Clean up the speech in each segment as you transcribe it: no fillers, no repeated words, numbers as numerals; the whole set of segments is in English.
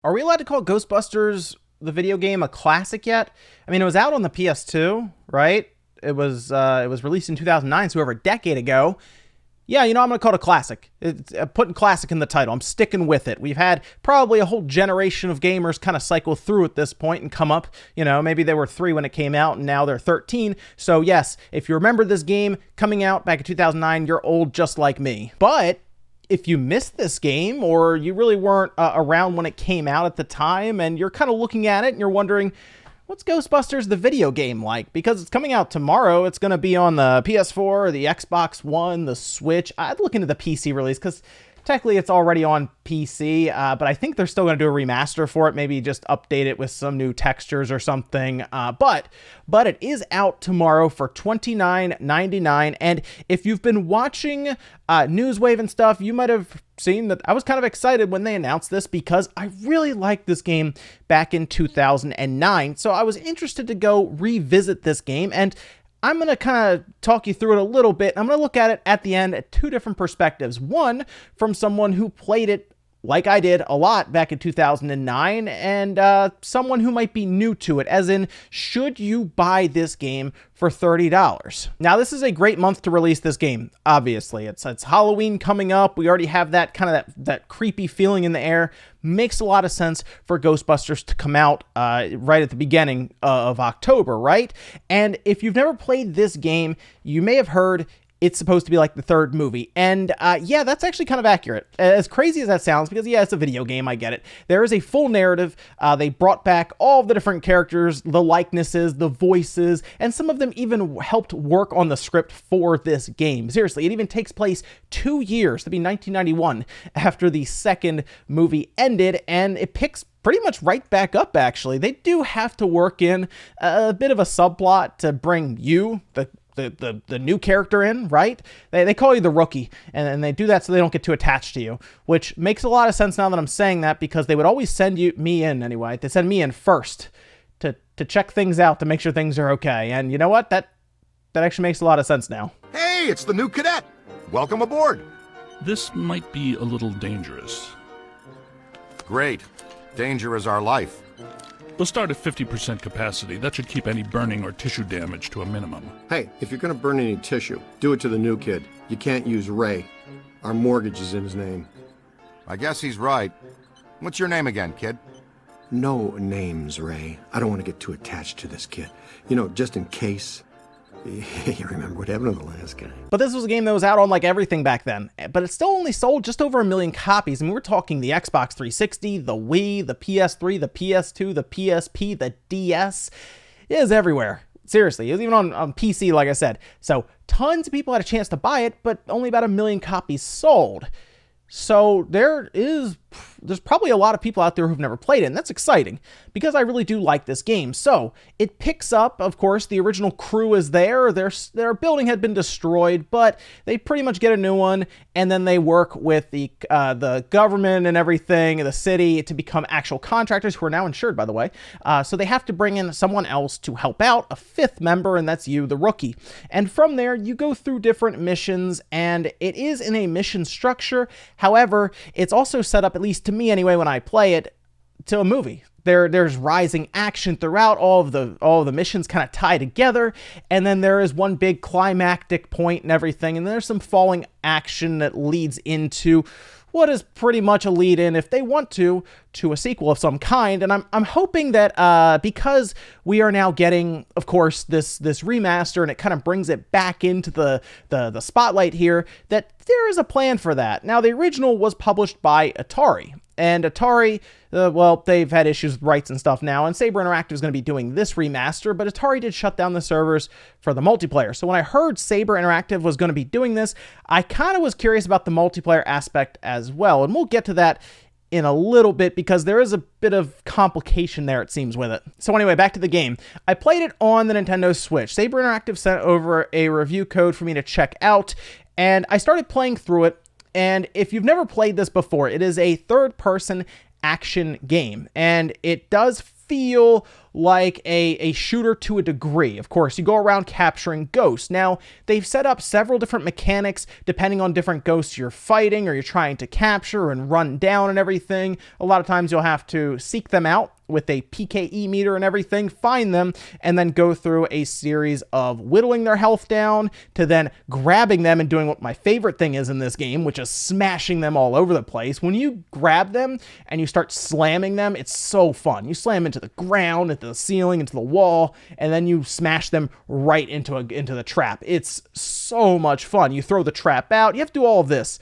Are we allowed to call Ghostbusters the video game a classic yet? I mean, it was out on the PS2, right? It was released in 2009, so over a decade ago. Yeah, I'm going to call it a classic. I'm putting classic in the title. I'm sticking with it. We've had probably a whole generation of gamers kind of cycle through at this point and come up. Maybe they were 3 when it came out, and now they're 13. So yes, if you remember this game coming out back in 2009, you're old just like me. But if you missed this game, or you really weren't around when it came out at the time, and you're kind of looking at it and you're wondering, what's Ghostbusters the video game like? Because it's coming out tomorrow. It's going to be on the PS4, the Xbox One, the Switch. I'd look into the PC release because technically it's already on PC, but I think they're still going to do a remaster for it. Maybe just update it with some new textures or something. But it is out tomorrow for $29.99. And if you've been watching Newswave and stuff, you might have seen that I was kind of excited when they announced this because I really liked this game back in 2009. So I was interested to go revisit this game, and I'm going to kind of talk you through it a little bit. I'm going to look at it at the end at 2 different perspectives. One, from someone who played it like I did a lot back in 2009, and someone who might be new to it, as in, should you buy this game for $30? Now, this is a great month to release this game, obviously. It's Halloween coming up. We already have that kind of that creepy feeling in the air. Makes a lot of sense for Ghostbusters to come out right at the beginning of October, right? And if you've never played this game, you may have heard it's supposed to be like the 3rd movie. And yeah, that's actually kind of accurate. As crazy as that sounds, because yeah, it's a video game, I get it. There is a full narrative. They brought back all of the different characters, the likenesses, the voices, and some of them even helped work on the script for this game. Seriously, it even takes place 2 years, to be 1991, after the 2nd movie ended, and it picks pretty much right back up, actually. They do have to work in a bit of a subplot to bring you, the new character in, right? They call you the rookie, and they do that so they don't get too attached to you, which makes a lot of sense now that I'm saying that, because they would always send me in anyway. They send me in first to check things out, to make sure things are okay. And you know what? That actually makes a lot of sense now. Hey, it's the new cadet. Welcome aboard. This might be a little dangerous. Great. Danger is our life. We'll start at 50% capacity. That should keep any burning or tissue damage to a minimum. Hey, if you're gonna burn any tissue, do it to the new kid. You can't use Ray. Our mortgage is in his name. I guess he's right. What's your name again, kid? No names, Ray. I don't want to get too attached to this kid. Just in case. You remember what happened to the last guy. But this was a game that was out on like everything back then, but it still only sold just over 1 million copies. I mean, we're talking the Xbox 360, the Wii, the PS3, the PS2, the PSP, the DS. It is everywhere. Seriously, it was even on PC, like I said. So tons of people had a chance to buy it, but only about 1 million copies sold. So there's probably a lot of people out there who've never played it, and that's exciting because I really do like this game. So it picks up, of course, the original crew is there. Their building had been destroyed, but they pretty much get a new one, and then they work with the government and everything, the city, to become actual contractors, who are now insured, by the way. So they have to bring in someone else to help out, a 5th member, and that's you, the rookie. And from there, you go through different missions, and it is in a mission structure. However, it's also set up, at least to me anyway, when I play it, to a movie. There's rising action throughout. All of the missions kind of tie together, and then there is one big climactic point and everything, and there's some falling action that leads into what is pretty much a lead-in, if they want to a sequel of some kind. And I'm hoping that because we are now getting, of course, this remaster, and it kind of brings it back into the spotlight here, that there is a plan for that. Now, the original was published by Atari, and Atari, well, they've had issues with rights and stuff now, and Saber Interactive is going to be doing this remaster, but Atari did shut down the servers for the multiplayer. So when I heard Saber Interactive was going to be doing this, I kind of was curious about the multiplayer aspect as well, and we'll get to that in a little bit because there is a bit of complication there, it seems, with it. So anyway, back to the game. I played it on the Nintendo Switch. Saber Interactive sent over a review code for me to check out, and I started playing through it. And if you've never played this before, it is a 3rd-person action game, and it does feel like a shooter to a degree. Of course, you go around capturing ghosts. Now, they've set up several different mechanics depending on different ghosts you're fighting or you're trying to capture and run down and everything. A lot of times you'll have to seek them out with a PKE meter and everything, find them, and then go through a series of whittling their health down to then grabbing them and doing what my favorite thing is in this game, which is smashing them all over the place. When you grab them and you start slamming them, it's so fun. You slam into the ground, into the ceiling, into the wall, and then you smash them right into the trap. It's so much fun. You throw the trap out. You have to do all of this.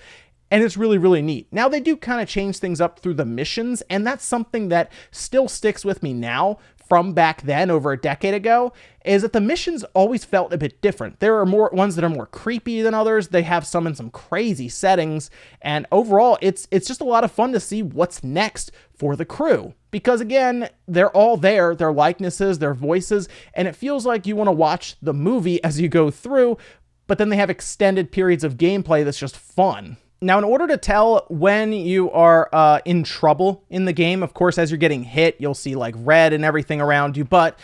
And it's really, really neat. Now, they do kind of change things up through the missions, and that's something that still sticks with me now from back then, over a decade ago, is that the missions always felt a bit different. There are more ones that are more creepy than others. They have some in some crazy settings, and overall, it's just a lot of fun to see what's next for the crew. Because again, they're all there, their likenesses, their voices, and it feels like you want to watch the movie as you go through, but then they have extended periods of gameplay that's just fun. Now, in order to tell when you are in trouble in the game, of course, as you're getting hit, you'll see like red and everything around you. But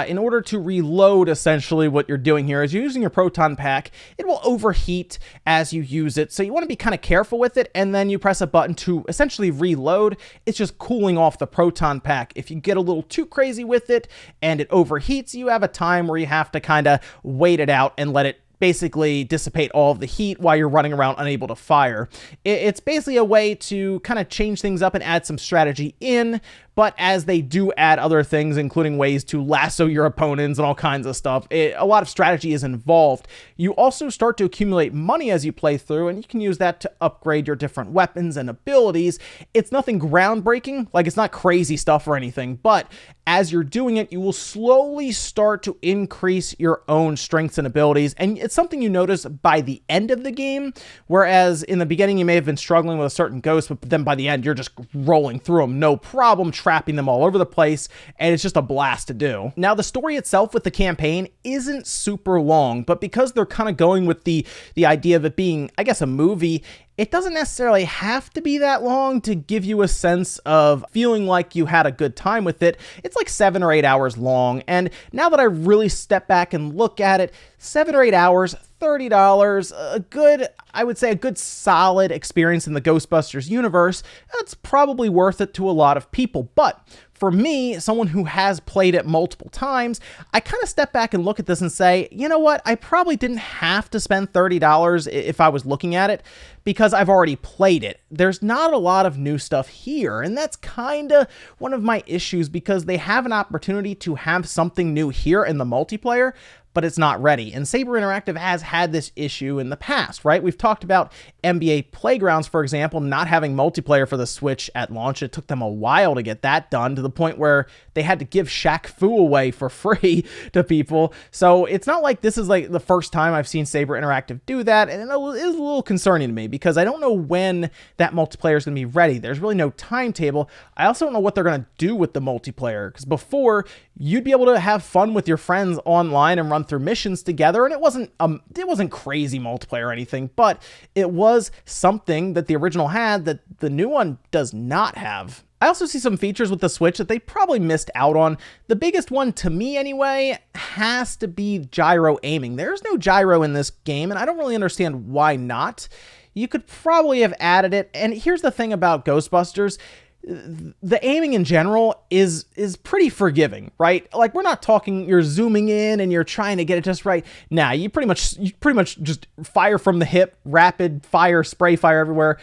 in order to reload, essentially what you're doing here is you're using your proton pack. It will overheat as you use it. So you want to be kind of careful with it. And then you press a button to essentially reload. It's just cooling off the proton pack. If you get a little too crazy with it and it overheats, you have a time where you have to kind of wait it out and let it basically dissipate all of the heat while you're running around unable to fire. It's basically a way to kind of change things up and add some strategy in, but as they do add other things, including ways to lasso your opponents and all kinds of stuff, a lot of strategy is involved. You also start to accumulate money as you play through, and you can use that to upgrade your different weapons and abilities. It's nothing groundbreaking, like it's not crazy stuff or anything, but as you're doing it, you will slowly start to increase your own strengths and abilities, and it's something you notice by the end of the game, whereas in the beginning you may have been struggling with a certain ghost, but then by the end you're just rolling through them, no problem, trapping them all over the place, and it's just a blast to do. Now, the story itself with the campaign isn't super long, but because they're kind of going with the idea of it being, I guess, a movie, it doesn't necessarily have to be that long to give you a sense of feeling like you had a good time with it. It's like 7 or 8 hours long, and now that I really step back and look at it, 7 or 8 hours, $30, I would say a good solid experience in the Ghostbusters universe. That's probably worth it to a lot of people, but for me, someone who has played it multiple times, I kind of step back and look at this and say, you know what, I probably didn't have to spend $30 if I was looking at it, because I've already played it. There's not a lot of new stuff here, and that's kind of one of my issues, because they have an opportunity to have something new here in the multiplayer, but it's not ready. And Saber Interactive has had this issue in the past, right? We've talked about NBA Playgrounds, for example, not having multiplayer for the Switch at launch. It took them a while to get that done, to the point where they had to give Shaq Fu away for free to people. So it's not like this is like the first time I've seen Saber Interactive do that, and it is a little concerning to me, because I don't know when that multiplayer is going to be ready. There's really no timetable. I also don't know what they're going to do with the multiplayer, because before, you'd be able to have fun with your friends online and run through missions together, and it wasn't crazy multiplayer or anything, but it was something that the original had that the new one does not have. I also see some features with the Switch that they probably missed out on. The biggest one, to me anyway, has to be gyro aiming. There's no gyro in this game, and I don't really understand why not. You could probably have added it, and here's the thing about Ghostbusters. The aiming in general is pretty forgiving, right? Like, we're not talking you're zooming in and you're trying to get it just right. Nah, you pretty much just fire from the hip, rapid fire, spray fire everywhere.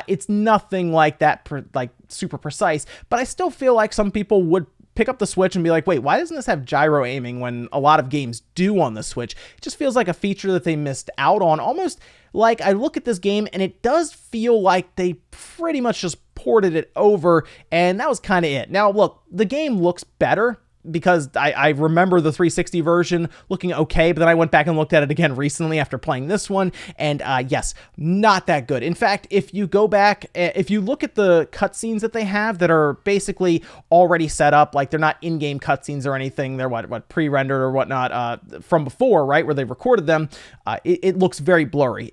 It's nothing like that, like super precise, but I still feel like some people would pick up the Switch and be like, wait, why doesn't this have gyro aiming when a lot of games do on the Switch? It just feels like a feature that they missed out on. Almost like I look at this game and it does feel like they pretty much just ported it over, and that was kind of it. Now, look, the game looks better because I remember the 360 version looking okay, but then I went back and looked at it again recently after playing this one, and yes, not that good. In fact, if you go back, if you look at the cutscenes that they have that are basically already set up, like they're not in-game cutscenes or anything, they're what pre-rendered or whatnot from before, right, where they recorded them, it looks very blurry.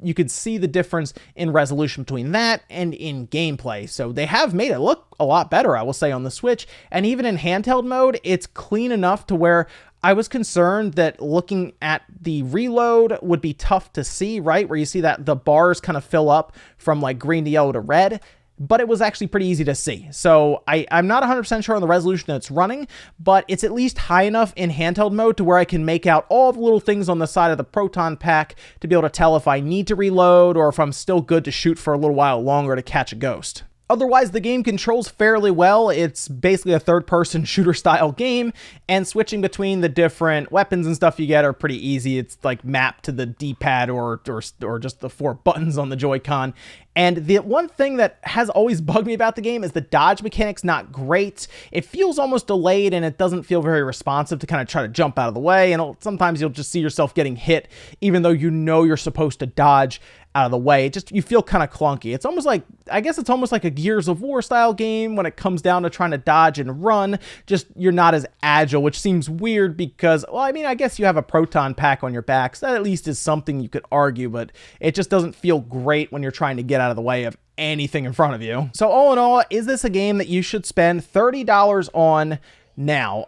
You could see the difference in resolution between that and in gameplay, so they have made it look a lot better, I will say, on the Switch, and even in handheld mode, it's clean enough to where I was concerned that looking at the reload would be tough to see, right? Where you see that the bars kind of fill up from like green to yellow to red, but it was actually pretty easy to see. So I'm not 100% sure on the resolution that it's running, but it's at least high enough in handheld mode to where I can make out all the little things on the side of the proton pack to be able to tell if I need to reload or if I'm still good to shoot for a little while longer to catch a ghost. Otherwise, the game controls fairly well. It's basically a third-person shooter-style game, and switching between the different weapons and stuff you get are pretty easy. It's like mapped to the D-pad or just the 4 buttons on the Joy-Con. And the one thing that has always bugged me about the game is the dodge mechanic's not great. It feels almost delayed, and it doesn't feel very responsive to kind of try to jump out of the way, and sometimes you'll just see yourself getting hit, even though you know you're supposed to dodge out of the way. You feel kind of clunky. It's almost like, I guess it's almost like a Gears of War style game when it comes down to trying to dodge and run, just you're not as agile, which seems weird because, well, I mean, I guess you have a proton pack on your back, so that at least is something you could argue, but it just doesn't feel great when you're trying to get out of the way of anything in front of you. So all in all, is this a game that you should spend $30 on now?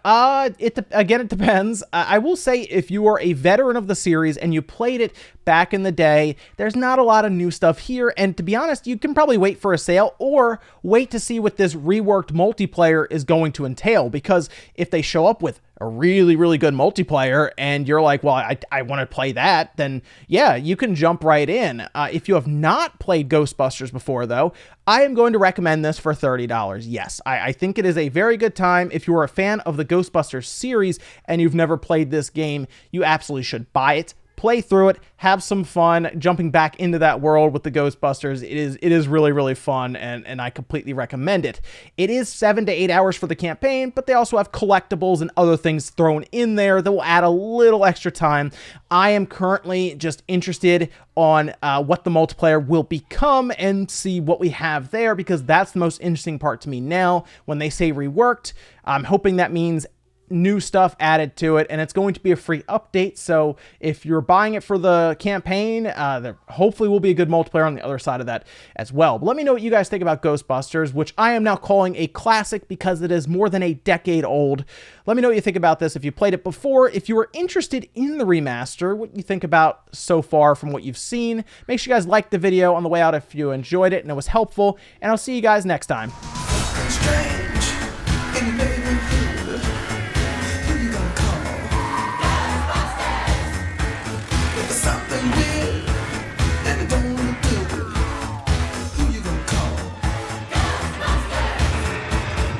It depends. I will say if you are a veteran of the series and you played it back in the day, there's not a lot of new stuff here, and to be honest, you can probably wait for a sale or wait to see what this reworked multiplayer is going to entail, because if they show up with a really, really good multiplayer and you're like, well, I want to play that, then yeah, you can jump right in. If you have not played Ghostbusters before, though, I am going to recommend this for $30. Yes, I think it is a very good time. If you are a fan of the Ghostbusters series and you've never played this game, you absolutely should buy it. Play through it, have some fun, jumping back into that world with the Ghostbusters. It is really, really fun, and I completely recommend it. It is 7 to 8 hours for the campaign, but they also have collectibles and other things thrown in there that will add a little extra time. I am currently just interested on what the multiplayer will become and see what we have there, because that's the most interesting part to me now. When they say reworked, I'm hoping that means new stuff added to it, and it's going to be a free update, so if you're buying it for the campaign, there hopefully will be a good multiplayer on the other side of that as well. But let me know what you guys think about Ghostbusters, which I am now calling a classic because it is more than a decade old. Let me know what you think about this if you played it before. If you are interested in the remaster, what you think about so far from what you've seen. Make sure you guys like the video on the way out if you enjoyed it and it was helpful, and I'll see you guys next time.